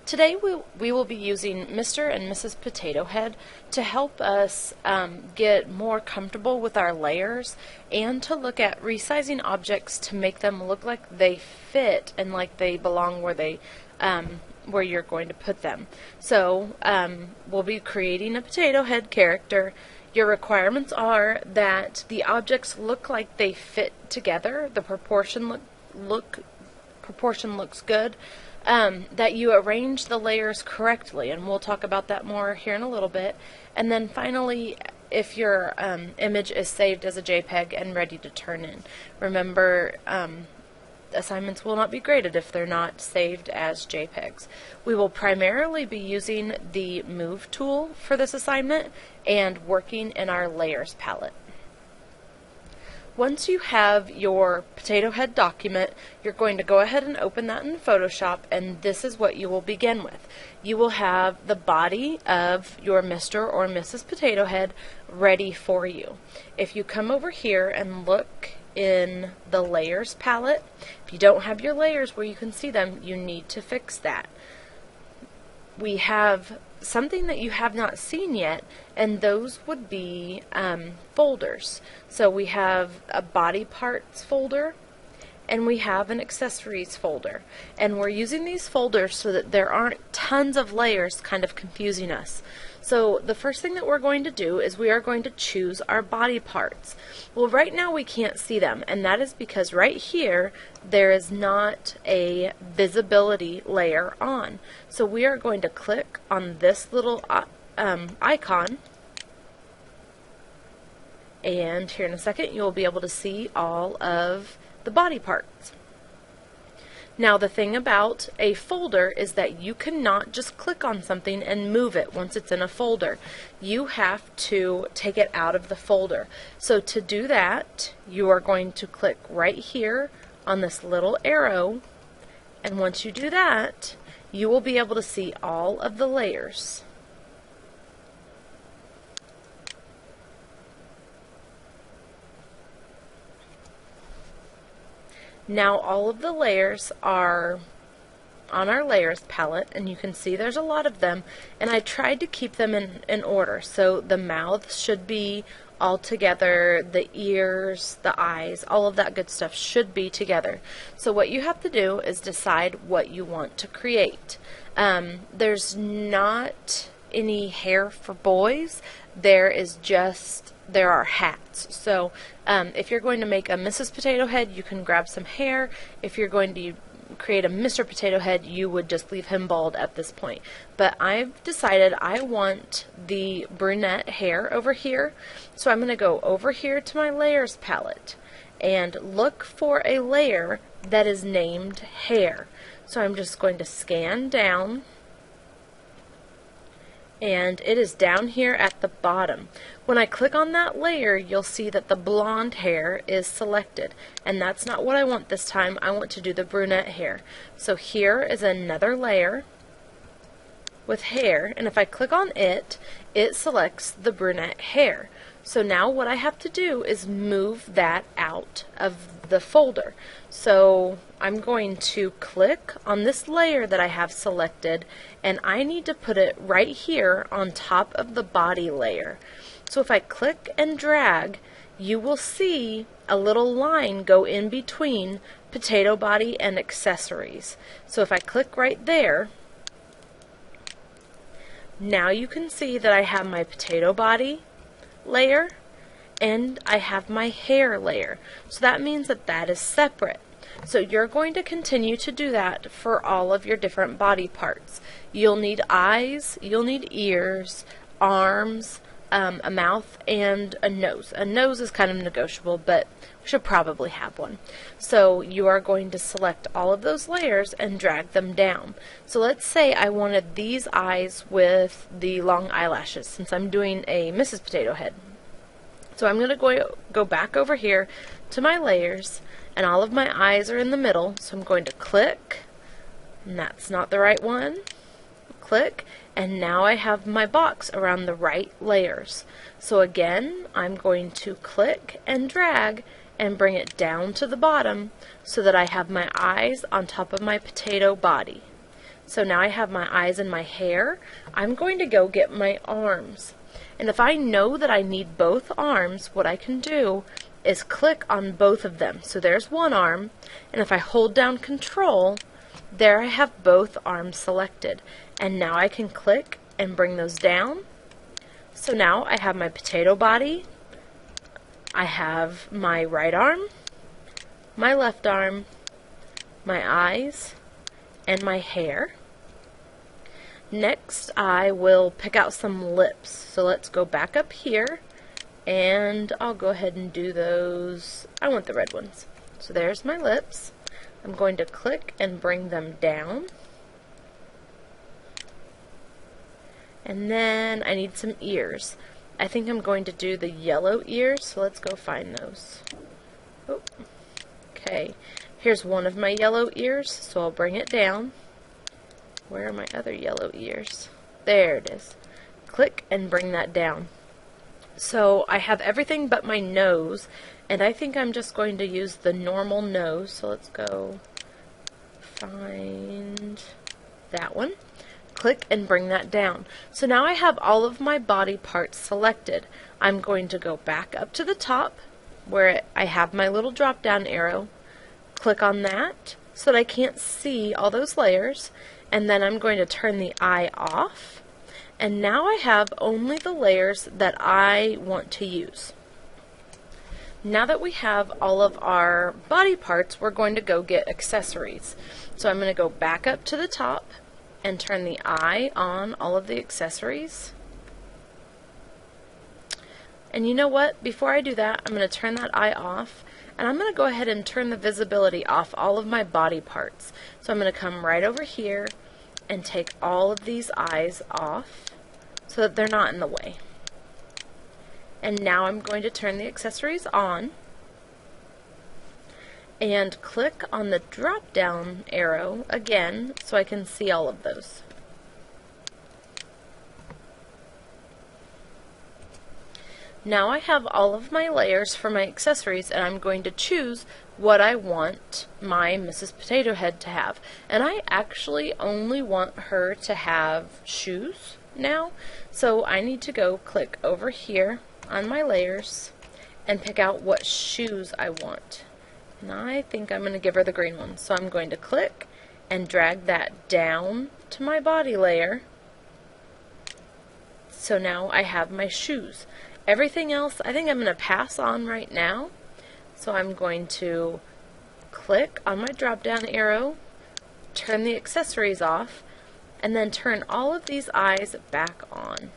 Today we will be using Mr. and Mrs. Potato Head to help us get more comfortable with our layers and to look at resizing objects to make them look like they fit and like they belong where you're going to put them. So we'll be creating a Potato Head character. Your requirements are that the objects look like they fit together, the proportion looks good, that you arrange the layers correctly, and we'll talk about that more here in a little bit. And then finally, if your image is saved as a JPEG and ready to turn in. Remember, assignments will not be graded if they're not saved as JPEGs. We will primarily be using the Move tool for this assignment and working in our Layers palette. Once you have your Potato Head document, you're going to go ahead and open that in Photoshop, and this is what you will begin with. You will have the body of your Mr. or Mrs. Potato Head ready for you. If you come over here and look in the Layers palette, if you don't have your layers where you can see them, you need to fix that. We have something that you have not seen yet, and those would be folders. So we have a body parts folder and we have an accessories folder, and we're using these folders so that there aren't tons of layers kind of confusing us. So the first thing that we're going to do is we are going to choose our body parts. Well, right now we can't see them, and that is because right here there is not a visibility layer on. So we are going to click on this little icon, and here in a second you'll be able to see all of the body parts. Now the thing about a folder is that you cannot just click on something and move it once it's in a folder. You have to take it out of the folder. So to do that, you are going to click right here on this little arrow, and once you do that, you will be able to see all of the layers. Now all of the layers are on our Layers palette, and you can see there's a lot of them, and I tried to keep them in order. So the mouth should be all together, the ears, the eyes, all of that good stuff should be together. So what you have to do is decide what you want to create. There's not any hair for boys, there are hats. So if you're going to make a Mrs. Potato Head, you can grab some hair. If you're going to create a Mr. Potato Head, you would just leave him bald at this point. But I've decided I want the brunette hair over here, so I'm going to go over here to my Layers palette and look for a layer that is named Hair. So I'm just going to scan down, and it is down here at the bottom. When I click on that layer, you'll see that the blonde hair is selected, and that's not what I want this time. I want to do the brunette hair. So here is another layer with hair, and if I click on it, it selects the brunette hair. So now what I have to do is move that out of the folder. So I'm going to click on this layer that I have selected, and I need to put it right here on top of the body layer. So if I click and drag, you will see a little line go in between potato body and accessories. So if I click right there, now you can see that I have my potato body layer and I have my hair layer. So that means that that is separate. So you're going to continue to do that for all of your different body parts. You'll need eyes, you'll need ears, arms, a mouth, and a nose. A nose is kind of negotiable, but we should probably have one. So you are going to select all of those layers and drag them down. So let's say I wanted these eyes with the long eyelashes, since I'm doing a Mrs. Potato Head. So I'm going to go back over here to my layers, and all of my eyes are in the middle, so I'm going to click, and that's not the right one. Click, and now I have my box around the right layers. So again, I'm going to click and drag and bring it down to the bottom so that I have my eyes on top of my potato body. So now I have my eyes and my hair. I'm going to go get my arms. And if I know that I need both arms, what I can do is click on both of them. So there's one arm, and if I hold down Control, there I have both arms selected. And now I can click and bring those down. So now I have my potato body, I have my right arm, my left arm, my eyes, and my hair. Next, I will pick out some lips. So let's go back up here, and I'll go ahead and do those. I want the red ones. So there's my lips. I'm going to click and bring them down. And then I need some ears. I think I'm going to do the yellow ears, so let's go find those. Oh. Okay, here's one of my yellow ears, so I'll bring it down. Where are my other yellow ears? There it is. Click and bring that down. So I have everything but my nose, and I think I'm just going to use the normal nose. So let's go find that one. Click and bring that down. So now I have all of my body parts selected. I'm going to go back up to the top where I have my little drop down arrow. Click on that so that I can't see all those layers. And then I'm going to turn the eye off, and now I have only the layers that I want to use. Now that we have all of our body parts, we're going to go get accessories. So I'm going to go back up to the top and turn the eye on all of the accessories. And you know what? Before I do that, I'm going to turn that eye off, and I'm going to go ahead and turn the visibility off all of my body parts. So I'm going to come right over here and take all of these eyes off so that they're not in the way. And now I'm going to turn the accessories on and click on the drop down arrow again so I can see all of those. Now I have all of my layers for my accessories, and I'm going to choose what I want my Mrs. Potato Head to have. And I actually only want her to have shoes now, so I need to go click over here on my layers and pick out what shoes I want. And I think I'm going to give her the green one, so I'm going to click and drag that down to my body layer. So now I have my shoes. Everything else, I think I'm going to pass on right now. So I'm going to click on my drop down arrow, turn the accessories off, and then turn all of these eyes back on.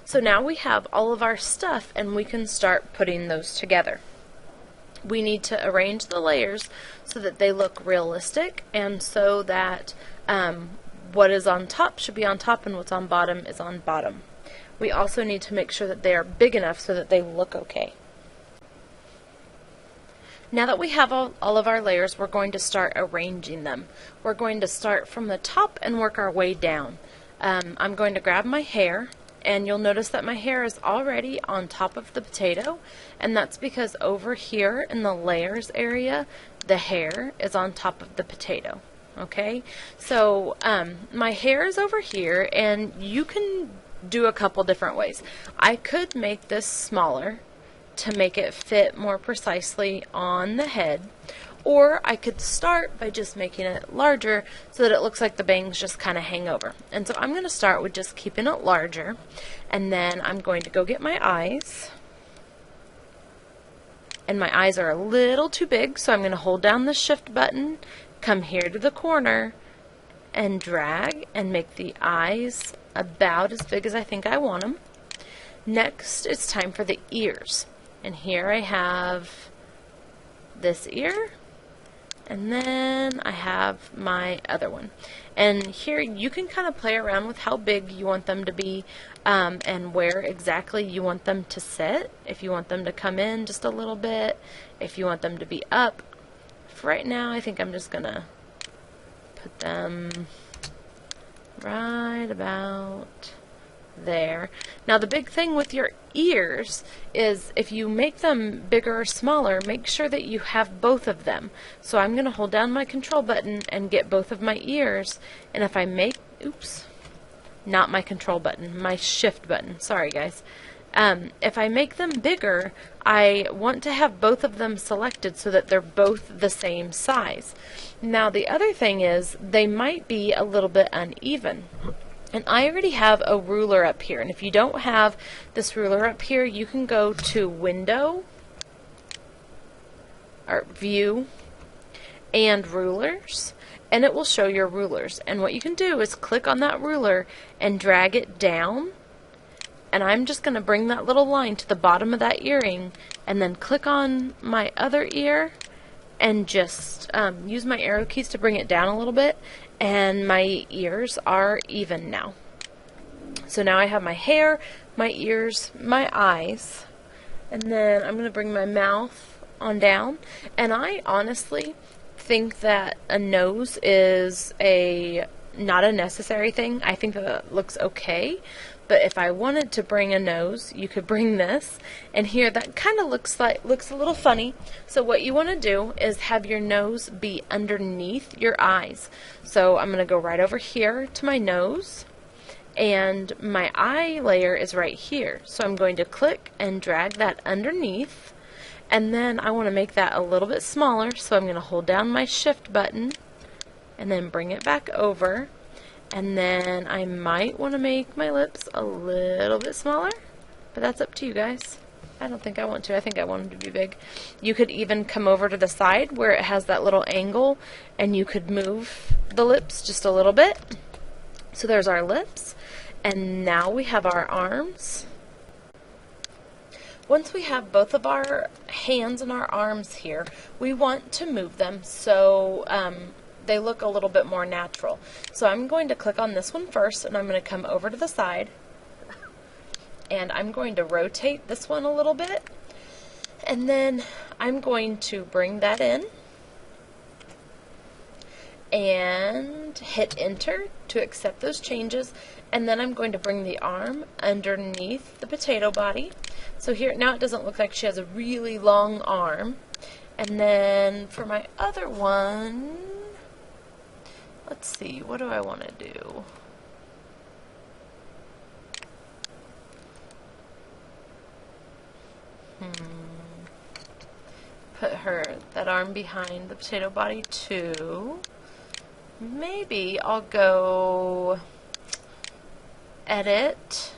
So now we have all of our stuff, and we can start putting those together. We need to arrange the layers so that they look realistic, and so that what is on top should be on top and what's on bottom is on bottom. We also need to make sure that they are big enough so that they look okay. Now that we have all of our layers, we're going to start arranging them. We're going to start from the top and work our way down. I'm going to grab my hair, and you'll notice that my hair is already on top of the potato, and that's because over here in the layers area, the hair is on top of the potato. Okay, so my hair is over here, and you can do a couple different ways. I could make this smaller to make it fit more precisely on the head, or I could start by just making it larger so that it looks like the bangs just kind of hang over. And so I'm going to start with just keeping it larger, and then I'm going to go get my eyes. And my eyes are a little too big, so I'm going to hold down the shift button, come here to the corner, and drag and make the eyes about as big as I think I want them. Next, it's time for the ears. And here I have this ear, and then I have my other one. And here you can kind of play around with how big you want them to be, and where exactly you want them to sit. If you want them to come in just a little bit, if you want them to be up. For right now, I think I'm just gonna put them right about there. Now the big thing with your ears is if you make them bigger or smaller, make sure that you have both of them. So I'm going to hold down my control button and get both of my ears, and if I make, oops, not my control button, my shift button, sorry guys. If I make them bigger, I want to have both of them selected so that they're both the same size. Now the other thing is they might be a little bit uneven. And I already have a ruler up here. And if you don't have this ruler up here, you can go to Window, or View, and Rulers, and it will show your rulers. And what you can do is click on that ruler and drag it down. And I'm just going to bring that little line to the bottom of that earring, and then click on my other ear and just use my arrow keys to bring it down a little bit, and my ears are even now. So now I have my hair, my ears, my eyes, and then I'm going to bring my mouth on down. And I honestly think that a nose is not a necessary thing. I think that it looks okay. But if I wanted to bring a nose, you could bring this. And here that kind of looks a little funny. So what you want to do is have your nose be underneath your eyes. So I'm going to go right over here to my nose, and my eye layer is right here. So I'm going to click and drag that underneath, and then I want to make that a little bit smaller. So I'm going to hold down my shift button and then bring it back over. And then I might want to make my lips a little bit smaller, but that's up to you guys. I don't think I want to. I think I want them to be big. You could even come over to the side where it has that little angle, and you could move the lips just a little bit. So there's our lips, and now we have our arms. Once we have both of our hands and our arms here, we want to move them so they look a little bit more natural. So I'm going to click on this one first, and I'm going to come over to the side, and I'm going to rotate this one a little bit, and then I'm going to bring that in and hit enter to accept those changes, and then I'm going to bring the arm underneath the potato body. So here, now it doesn't look like she has a really long arm. And then for my other one, let's see, what do I want to do? Put that arm behind the potato body too. Maybe I'll go Edit,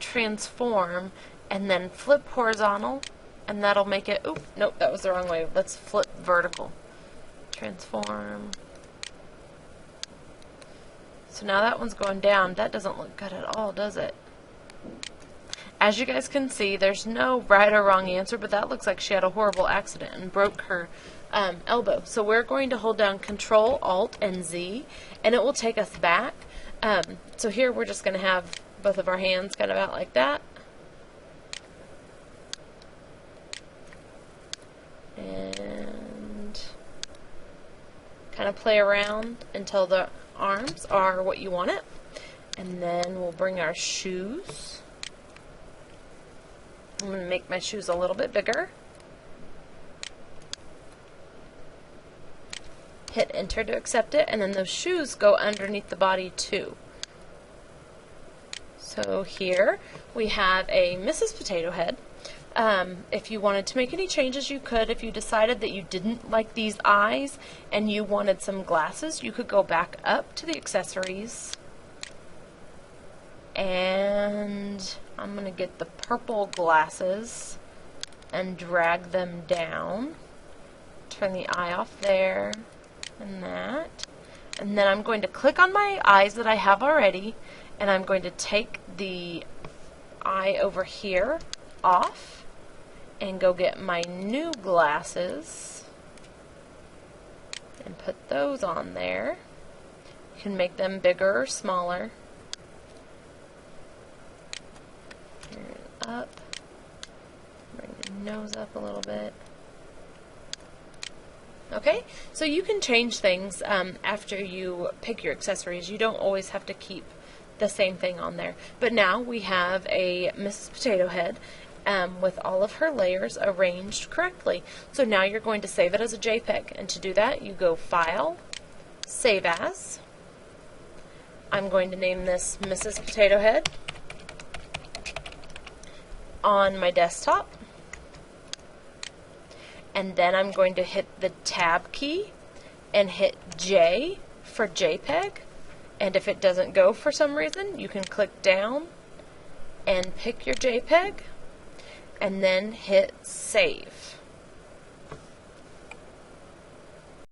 Transform, and then flip horizontal, and that'll make it, oh, nope, that was the wrong way. Let's flip vertical. Transform. So now that one's going down. That doesn't look good at all, does it? As you guys can see, there's no right or wrong answer, but that looks like she had a horrible accident and broke her elbow. So we're going to hold down Control, Alt, and Z, and it will take us back. So here we're just going to have both of our hands kind of out like that. And kind of play around until the arms are what you want it. And then we'll bring our shoes. I'm going to make my shoes a little bit bigger. Hit enter to accept it, and then those shoes go underneath the body too. So here we have a Mrs. Potato Head. If you wanted to make any changes, you could. If you decided that you didn't like these eyes and you wanted some glasses, you could go back up to the accessories, and I'm going to get the purple glasses and drag them down. Turn the eye off there and that. And then I'm going to click on my eyes that I have already, and I'm going to take the eye over here off and go get my new glasses and put those on there. You can make them bigger or smaller. Turn it up. Bring the nose up a little bit. Okay, so you can change things after you pick your accessories. You don't always have to keep the same thing on there. But now we have a Mrs. Potato Head with all of her layers arranged correctly. So now you're going to save it as a JPEG, and to do that you go File, Save As. I'm going to name this Mrs. Potato Head on my desktop, and then I'm going to hit the Tab key and hit J for JPEG, and if it doesn't go for some reason, you can click down and pick your JPEG and then hit Save.